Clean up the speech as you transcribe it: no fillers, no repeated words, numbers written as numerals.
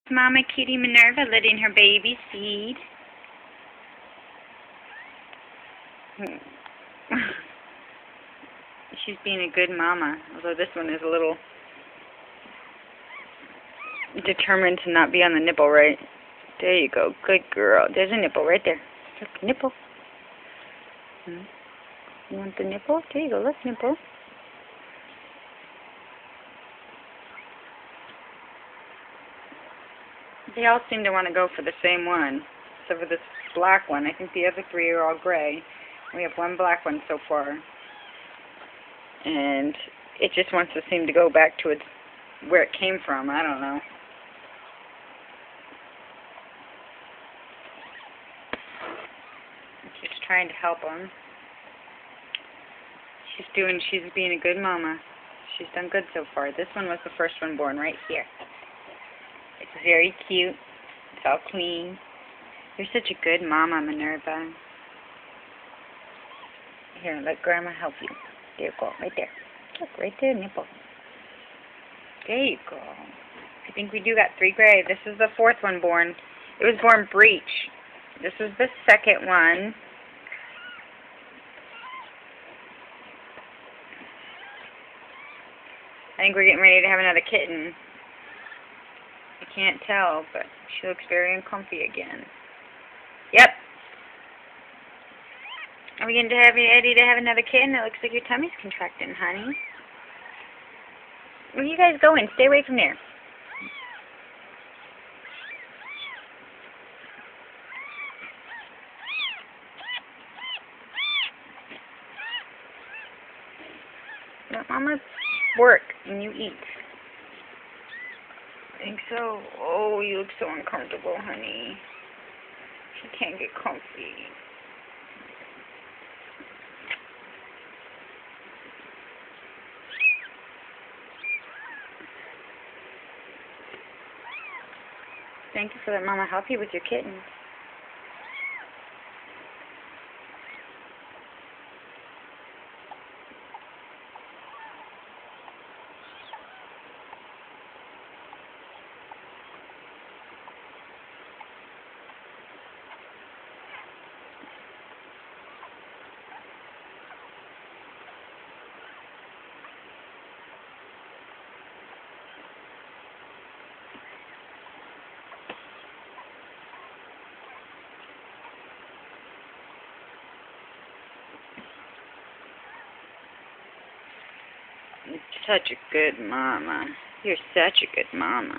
Mama Kitty Minerva letting her baby feed. She's being a good mama, although this one is a little determined to not be on the nipple, right? There you go. Good girl. There's a nipple right there. Look, nipple. You want the nipple? There you go. Look, nipple. They all seem to want to go for the same one, except for this black one. I think the other three are all gray. We have one black one so far. And it just wants to seem to go back to its where it came from. I don't know. Just trying to help them. She's being a good mama. She's done good so far. This one was the first one born right here. It's very cute. It's all clean. You're such a good mama, Minerva. Here, let Grandma help you. There you go, right there. Look, right there, nipple. There you go. I think we do got 3 gray. This is the 4th one born. It was born breech. This is the 2nd one. I think we're getting ready to have another kitten. I can't tell, but she looks very uncomfy again. Yep. Are we going to have you ready to have another kitten? It looks like your tummy's contracting, honey. Where are you guys going? Stay away from there. Let Mama work and you eat. I think so. Oh, you look so uncomfortable, honey. She can't get comfy. Thank you for letting Mama help you with your kittens. You're such a good mama. You're such a good mama.